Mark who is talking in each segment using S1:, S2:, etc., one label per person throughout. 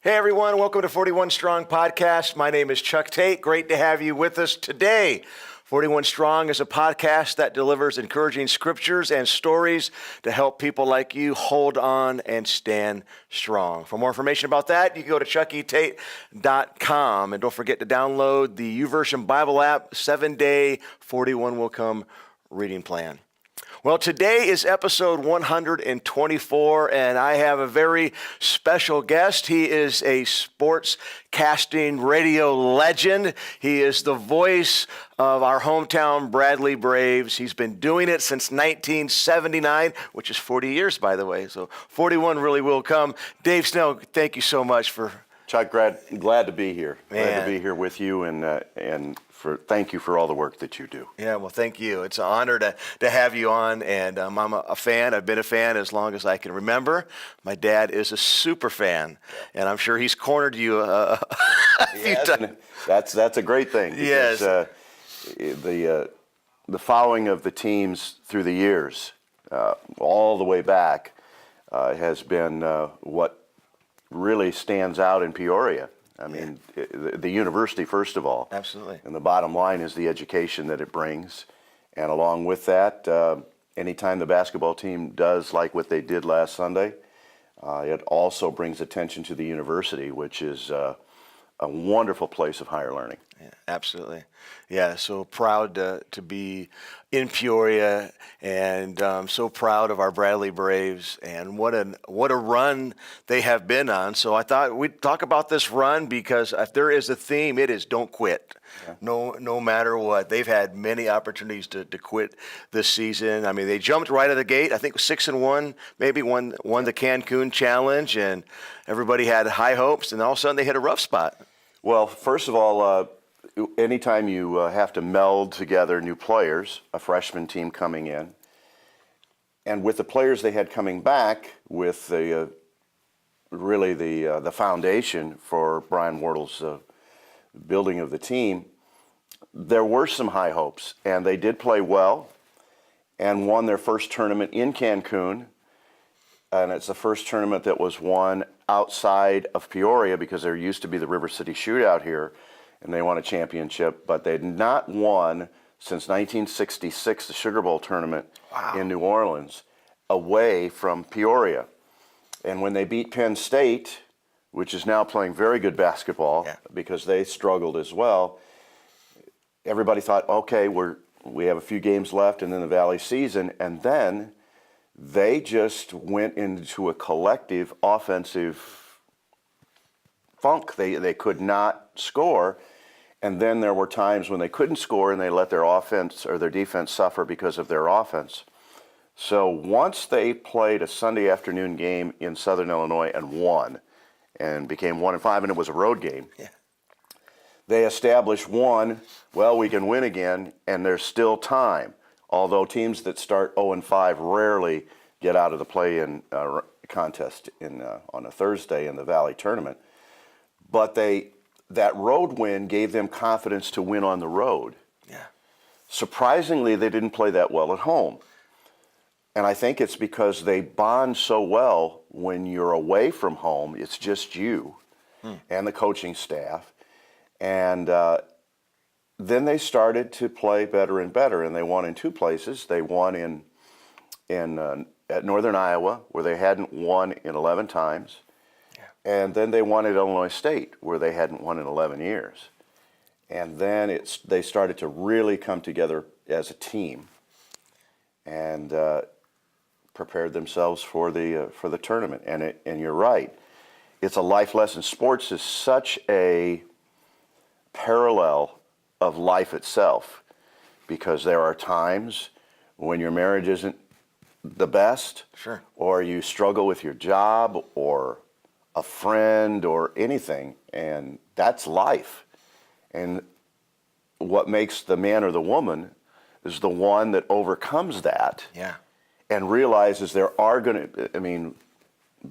S1: Hey everyone, welcome to 41 Strong Podcast. My name is Chuck Tate. Great to have you with us today. 41 Strong is a podcast that delivers encouraging scriptures and stories to help people like you hold on and stand strong. For more information about that, you can go to chuckytate.com. And don't forget to download the YouVersion Bible app, 7-day 41 Will Come reading plan. Well, today is episode 124, and I have a very special guest. He is a sports casting radio legend. He is the voice of our hometown Bradley Braves. He's been doing it since 1979, which is 40 years, by the way. So 41 really will come. Dave Snell, thank you so much for...
S2: Chuck, glad to be here. Glad to be here with you, and thank you for all the work that you do.
S1: Yeah, well, thank you. It's an honor to have you on, and I'm a fan. I've been a fan as long as I can remember. My dad is a super fan, and I'm sure he's cornered you a few times.
S2: That's a great thing. Because,
S1: yes.
S2: The following of the teams through the years, all the way back, has been what really stands out in Peoria. I mean, the university, first of all.
S1: Absolutely.
S2: And the bottom line is the education that it brings. And along with that, anytime the basketball team does like what they did last Sunday, it also brings attention to the university, which is a wonderful place of higher learning.
S1: Yeah, absolutely. Yeah, so proud to be in Peoria, and so proud of our Bradley Braves, and what a run they have been on. So I thought we'd talk about this run, because if there is a theme, it is don't quit. Yeah. No matter what. They've had many opportunities to quit this season. I mean, they jumped right out of the gate. I think 6-1, maybe won the Cancun Challenge, and everybody had high hopes, and all of a sudden they hit a rough spot.
S2: Well, first of all, anytime you have to meld together new players, a freshman team coming in, and with the players they had coming back, with the foundation for Brian Wardle's building of the team, there were some high hopes, and they did play well and won their first tournament in Cancun, and it's the first tournament that was won outside of Peoria, because there used to be the River City Shootout here, and they won a championship, but they had not won since 1966, the Sugar Bowl tournament. Wow. In New Orleans, away from Peoria. And when they beat Penn State, which is now playing very good basketball, because they struggled as well, everybody thought, okay, we have a few games left and then the Valley season, and then they just went into a collective offensive funk. They could not score, and then there were times when they couldn't score and they let their offense or their defense suffer because of their offense. So once they played a Sunday afternoon game in Southern Illinois and won, and became 1-5, and it was a road game, they established we can win again, and there's still time. Although teams that start 0-5 rarely get out of the play-in contest on a Thursday in the Valley tournament. But that road win gave them confidence to win on the road. Yeah. Surprisingly, they didn't play that well at home. And I think it's because they bond so well when you're away from home. It's just you and the coaching staff. And then they started to play better and better, and they won in two places. They won at Northern Iowa, where they hadn't won in 11 times. And then they won at Illinois State, where they hadn't won in 11 years. And then they started to really come together as a team, and prepared themselves for the tournament. And you're right, it's a life lesson. Sports is such a parallel of life itself, because there are times when your marriage isn't the best,
S1: sure,
S2: or you struggle with your job, or a friend, or anything, and that's life. And what makes the man or the woman is the one that overcomes that, and realizes there are going to,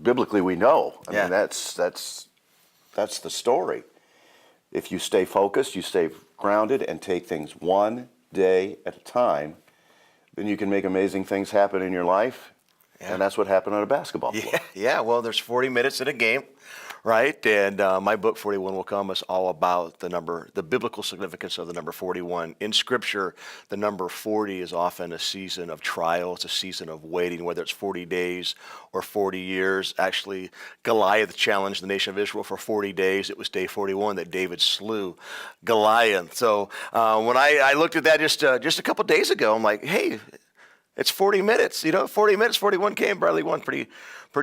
S2: biblically we know, that's the story. If you stay focused, you stay grounded, and take things one day at a time, then you can make amazing things happen in your life. And that's what happened on a basketball floor.
S1: Yeah, well, there's 40 minutes in a game, right? And my book, 41 Will Come, is all about the biblical significance of the number 41. In Scripture, the number 40 is often a season of trial. It's a season of waiting, whether it's 40 days or 40 years. Actually, Goliath challenged the nation of Israel for 40 days. It was day 41 that David slew Goliath. So when I looked at that just a couple days ago, I'm like, hey, it's 40 minutes, 40 minutes, 41 came, Bradley won, pretty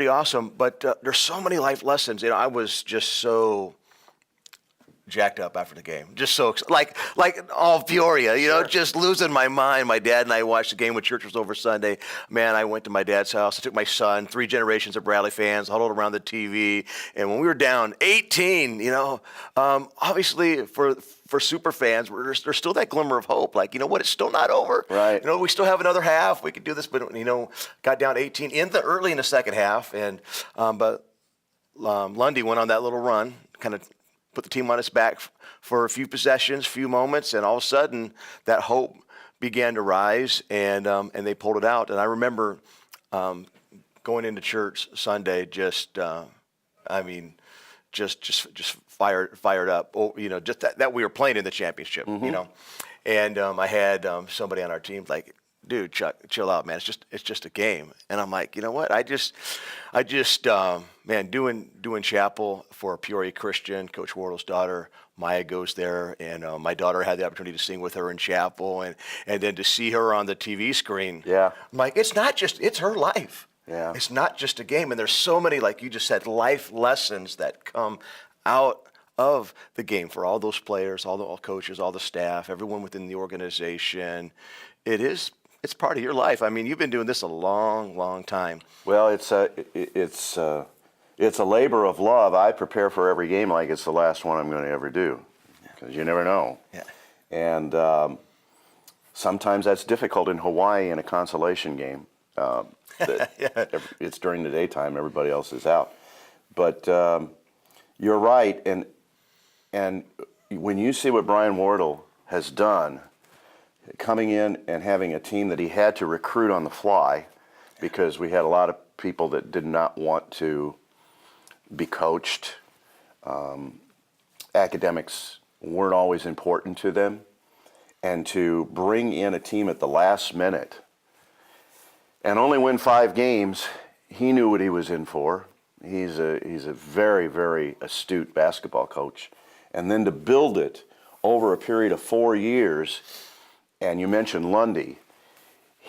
S1: awesome. But there's so many life lessons. I was just so jacked up after the game, just so like all Peoria,
S2: Sure.
S1: just losing my mind. My dad and I watched the game when church was over Sunday. Man, I went to my dad's house. I took my son, 3 generations of Bradley fans, huddled around the TV, and when we were down 18, obviously for super fans, there's still that glimmer of hope. Like, what, it's still not over.
S2: Right.
S1: We still have another half. We could do this, but got down 18 early in the second half, and but Lundy went on that little run, kind of put the team on its back for a few possessions, few moments, and all of a sudden that hope began to rise, and they pulled it out. And I remember going into church Sunday, just fired up. Oh, just that we were playing in the championship. And I had somebody on our team like, dude, Chuck, chill out, man. It's just a game. And I'm like, you know what? I just doing chapel for a Peoria Christian. Coach Wardle's daughter, Maya, goes there, and my daughter had the opportunity to sing with her in chapel, and then to see her on the TV screen.
S2: Yeah.
S1: I'm like, it's her life.
S2: Yeah.
S1: It's not just a game. And there's so many, like you just said, life lessons that come out of the game for all those players, all the coaches, all the staff, everyone within the organization. It's part of your life. I mean, you've been doing this a long, long time.
S2: Well, it's a labor of love. I prepare for every game like it's the last one I'm going to ever do, because you never know.
S1: Yeah.
S2: And sometimes that's difficult in Hawaii in a consolation game. It's during the daytime; everybody else is out. But you're right, and when you see what Brian Wardle has done, coming in and having a team that he had to recruit on the fly, because we had a lot of people that did not want to be coached. Academics weren't always important to them. And to bring in a team at the last minute and only win 5 games, he knew what he was in for. He's a very, very astute basketball coach. And then to build it over a period of 4 years. And you mentioned Lundy.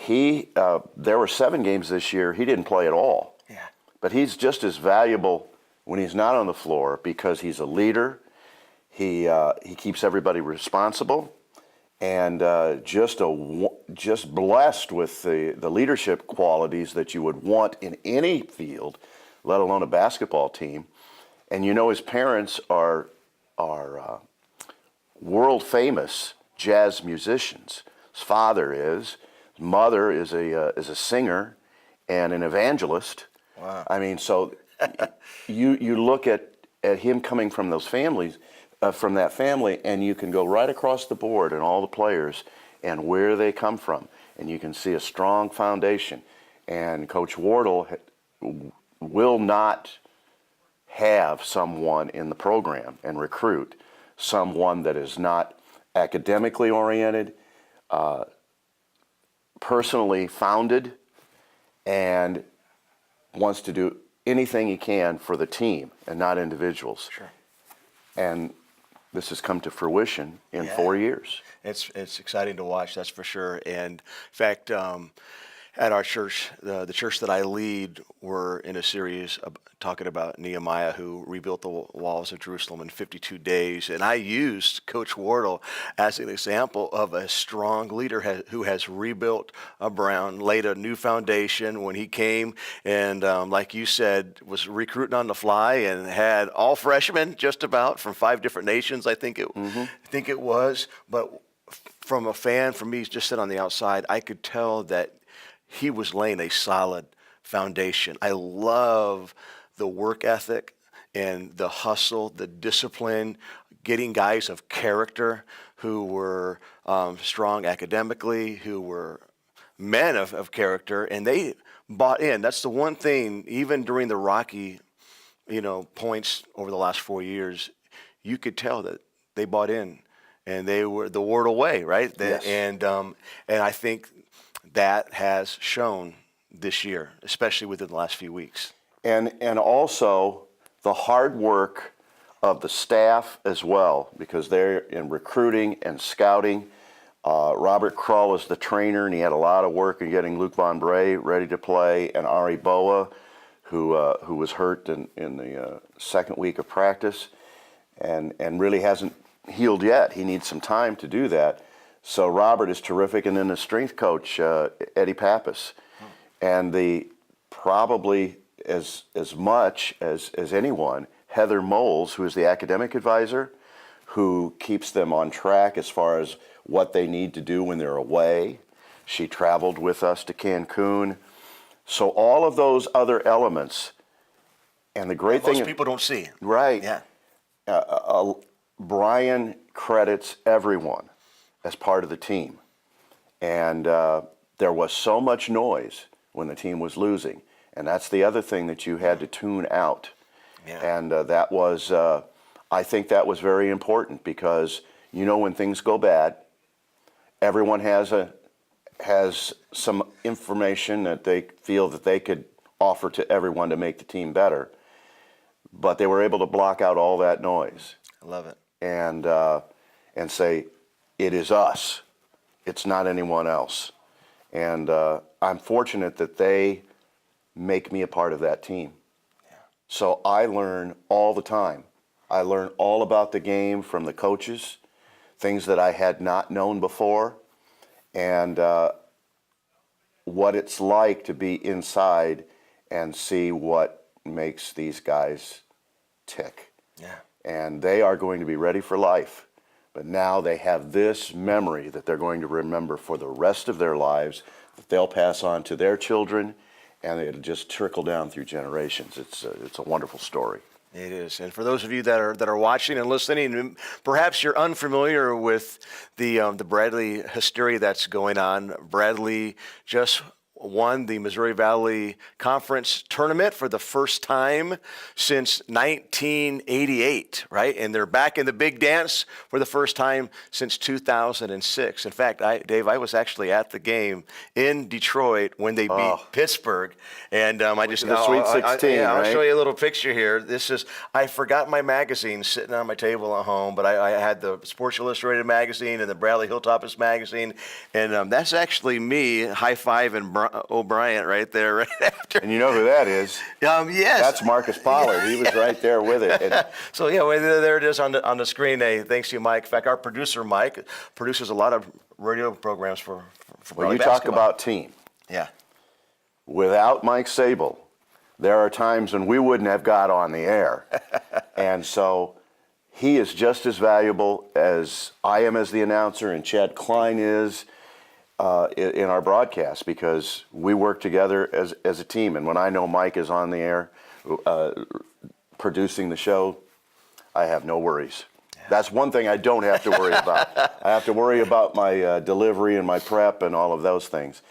S2: There were 7 games this year he didn't play at all.
S1: Yeah.
S2: But he's just as valuable when he's not on the floor, because he's a leader. He keeps everybody responsible, and just blessed with the leadership qualities that you would want in any field, let alone a basketball team. And his parents are world famous jazz musicians. His father is. His mother is a singer and an evangelist.
S1: Wow.
S2: I mean, so you look at him coming from those families, from that family, and you can go right across the board and all the players and where they come from, and you can see a strong foundation. And Coach Wardle will not have someone in the program and recruit someone that is not academically oriented, personally founded, and wants to do anything he can for the team and not individuals.
S1: Sure.
S2: And this has come to fruition in 4 years.
S1: It's exciting to watch, that's for sure. And in fact, at our church, the church that I lead, we're in a series talking about Nehemiah, who rebuilt the walls of Jerusalem in 52 days. And I used Coach Wardle as an example of a strong leader who has rebuilt Brown, laid a new foundation when he came, and like you said, was recruiting on the fly and had all freshmen just about from 5 different nations, I think it was. But from a fan, from me just sitting on the outside, I could tell that he was laying a solid foundation. I love the work ethic and the hustle, the discipline, getting guys of character who were strong academically, who were men of character, and they bought in. That's the one thing, even during the rocky points over the last 4 years, you could tell that they bought in, and they were the word away, right?
S2: Yes.
S1: And I think that has shown this year, especially within the last few weeks.
S2: And also the hard work of the staff as well, because they're in recruiting and scouting. Robert Krull is the trainer, and he had a lot of work in getting Luke Von Bray ready to play, and Ari Boa, who was hurt in the second week of practice, and really hasn't healed yet. He needs some time to do that. So Robert is terrific, and then the strength coach, Eddie Pappas, and probably as much as anyone, Heather Moles, who is the academic advisor, who keeps them on track as far as what they need to do when they're away. She traveled with us to Cancun. So all of those other elements, and the great thing...
S1: Most people don't see.
S2: Right.
S1: Yeah.
S2: Brian credits everyone as part of the team. And there was so much noise when the team was losing. And that's the other thing that you had to tune out.
S1: Yeah.
S2: And that was, I think that was very important, because when things go bad, everyone has some information that they feel that they could offer to everyone to make the team better. But they were able to block out all that noise.
S1: I love it.
S2: And say, it is us. It's not anyone else. And I'm fortunate that they make me a part of that team. Yeah. So I learn all the time. I learn all about the game from the coaches, things that I had not known before, and what it's like to be inside and see what makes these guys tick.
S1: Yeah.
S2: And they are going to be ready for life. But now they have this memory that they're going to remember for the rest of their lives, that they'll pass on to their children, and it'll just trickle down through generations. It's a wonderful story.
S1: It is. And for those of you that are watching and listening, perhaps you're unfamiliar with the Bradley hysteria that's going on. Bradley just won the Missouri Valley Conference tournament for the first time since 1988, right? And they're back in the big dance for the first time since 2006. In fact, Dave, I was actually at the game in Detroit when they beat Pittsburgh. And I just...
S2: The Sweet 16,
S1: I'll
S2: right?
S1: show you a little picture here. I forgot my magazine sitting on my table at home, but I had the Sports Illustrated magazine and the Bradley Hilltoppers magazine. And that's actually me high-fiving O'Brien right there, right after.
S2: And you know who that is?
S1: Yes.
S2: That's Marcus Pollard. He was right there with it. And
S1: so there it is on the screen. Hey, thanks to you, Mike. In fact, our producer, Mike, produces a lot of radio programs for
S2: when
S1: Bradley
S2: you
S1: basketball.
S2: talk about team,
S1: Yeah.
S2: without Mike Sable, there are times when we wouldn't have got on the air. And so he is just as valuable as I am as the announcer, and Chad Klein is in our broadcast, because we work together as a team. And when I know Mike is on the air producing the show, I have no worries. Yeah. That's one thing I don't have to worry about. I have to worry about my delivery and my prep and all of those things.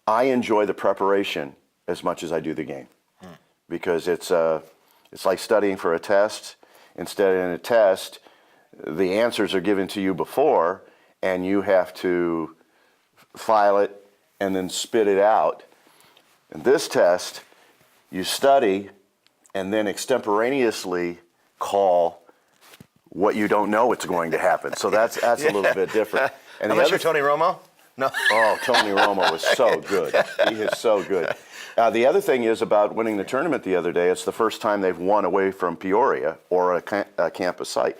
S2: I enjoy the preparation as much as I do the game, because it's like studying for a test. Instead, in a test, the answers are given to you before, and you have to file it and then spit it out. In this test, you study and then extemporaneously call what you don't know it's going to happen. So that's a little bit different. And
S1: Unless you're Tony Romo? No.
S2: Oh, Tony Romo was so good. He is so good. The other thing is about winning the tournament the other day, it's the first time they've won away from Peoria or a campus site.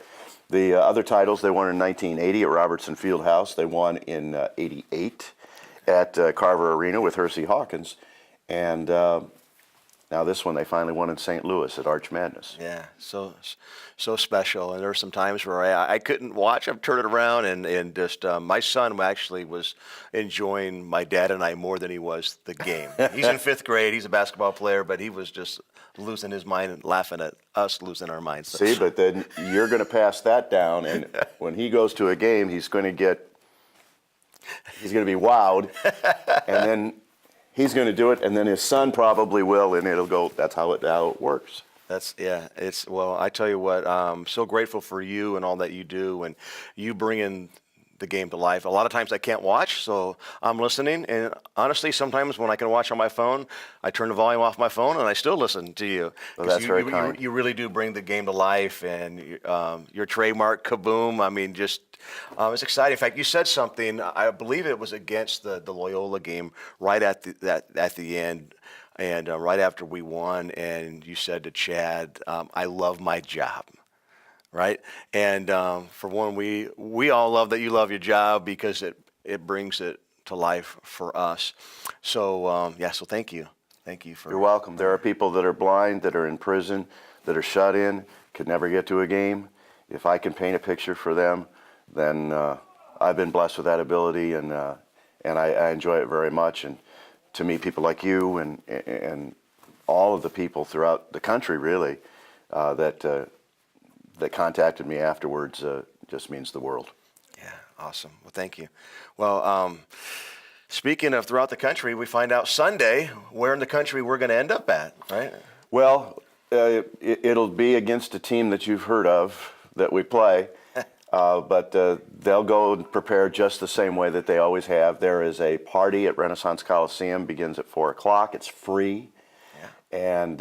S2: The other titles, they won in 1980 at Robertson Fieldhouse. They won in 88 at Carver Arena with Hersey Hawkins. And now this one, they finally won in St. Louis at Arch Madness.
S1: Yeah, so special. And there were some times where I couldn't watch. I've turned it around, and just my son actually was enjoying my dad and I more than he was the game. He's in 5th grade. He's a basketball player, but he was just losing his mind and laughing at us losing our minds.
S2: See, but then you're going to pass that down, and when he goes to a game, he's going to be wowed, and then he's going to do it, and then his son probably will, and it'll go, that's how it works.
S1: Well, I tell you what, I'm so grateful for you and all that you do, and you bringing the game to life. A lot of times I can't watch, so I'm listening. And honestly, sometimes when I can watch on my phone, I turn the volume off my phone and I still listen to you.
S2: Well, that's very kind.
S1: You really do bring the game to life, and your trademark kaboom. I mean, just it's exciting. In fact, you said something. I believe it was against the Loyola game right at the end. And right after we won, and you said to Chad, "I love my job," right? And for one, we all love that you love your job because it brings it to life for us. So so thank you for.
S2: You're welcome. There are people that are blind, that are in prison, that are shut in, could never get to a game. If I can paint a picture for them, then I've been blessed with that ability, and I enjoy it very much. And to meet people like you and all of the people throughout the country, really, that contacted me afterwards, just means the world.
S1: Yeah, awesome. Well, thank you. Well, speaking of throughout the country, we find out Sunday where in the country we're going to end up at, right?
S2: Well, it'll be against a team that you've heard of that we play. But they'll go and prepare just the same way that they always have. There is a party at Renaissance Coliseum, begins at 4 o'clock. It's free, and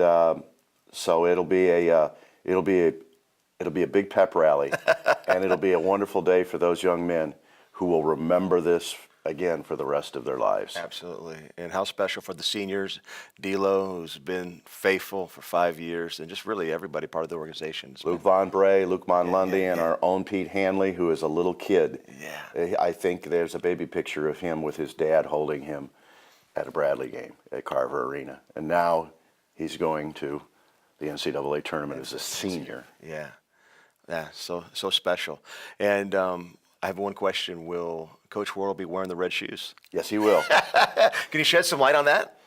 S2: so it'll be a big pep rally, and it'll be a wonderful day for those young men who will remember this again for the rest of their lives.
S1: Absolutely. And how special for the seniors, D'Lo, who's been faithful for 5 years, and just really everybody part of the organization.
S2: Luke Von Bray, Luke Von Lundy, and our own Pete Hanley, who is a little kid.
S1: Yeah.
S2: I think there's a baby picture of him with his dad holding him at a Bradley game at Carver Arena. And now he's going to the NCAA tournament as a senior.
S1: Yeah. Yeah, so special. And I have one question. Will Coach Worrell be wearing the red shoes?
S2: Yes, he will.
S1: Can you shed some light on that?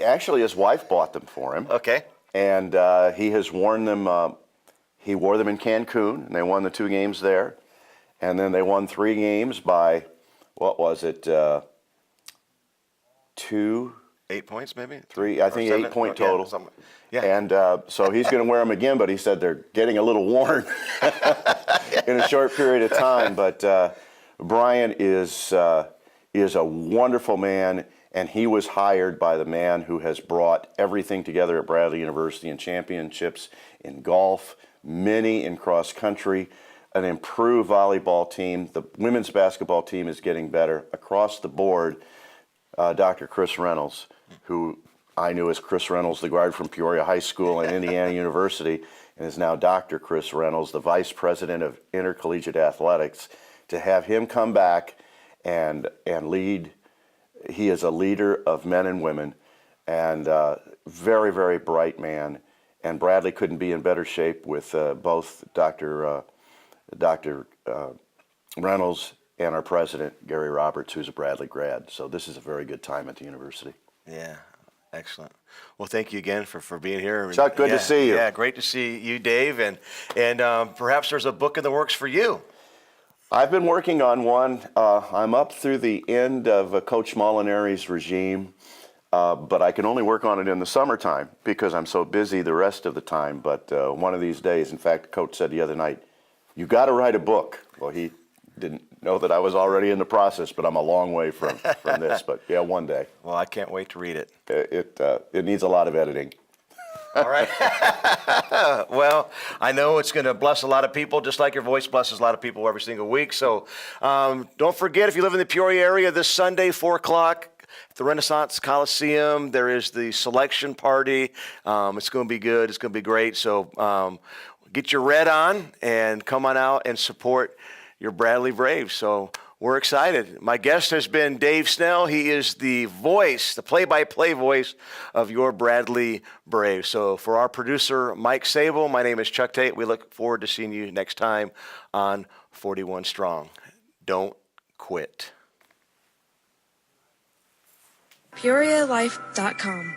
S2: Actually, his wife bought them for him.
S1: Okay.
S2: And he has worn them. He wore them in Cancun, and they won the 2 games there. And then they won 3 games by, what was it, 2?
S1: 8 points, maybe?
S2: 3, I think 8 point total.
S1: Yeah.
S2: And so he's going to wear them again, but he said they're getting a little worn in a short period of time. But Brian is a wonderful man, and he was hired by the man who has brought everything together at Bradley University in championships in golf, many in cross country, an improved volleyball team. The women's basketball team is getting better across the board. Dr. Chris Reynolds, who I knew as Chris Reynolds, the guard from Peoria High School and Indiana University, and is now Dr. Chris Reynolds, the vice president of intercollegiate athletics. To have him come back and lead, he is a leader of men and women, and very, very bright man. And Bradley couldn't be in better shape with both Dr. Reynolds and our president, Gary Roberts, who's a Bradley grad. So this is a very good time at the university.
S1: Yeah, excellent. Well, thank you again for being here.
S2: Chuck, good to see you.
S1: Yeah, great to see you, Dave. And perhaps there's a book in the works for you.
S2: I've been working on one. I'm up through the end of Coach Molinari's regime, but I can only work on it in the summertime because I'm so busy the rest of the time. But one of these days, in fact, Coach said the other night, "You got to write a book." Well, he didn't know that I was already in the process, but I'm a long way from this. But yeah, one day.
S1: Well, I can't wait to read it.
S2: It needs a lot of editing.
S1: All right. Well, I know it's going to bless a lot of people, just like your voice blesses a lot of people every single week. So don't forget, if you live in the Peoria area, this Sunday, 4 o'clock, at the Renaissance Coliseum, there is the selection party. It's going to be good. It's going to be great. So get your red on and come on out and support your Bradley Braves. So we're excited. My guest has been Dave Snell. He is the voice, the play-by-play voice of your Bradley Braves. So for our producer, Mike Sable, my name is Chuck Tate. We look forward to seeing you next time on 41 Strong. Don't quit.
S3: PeoriaLife.com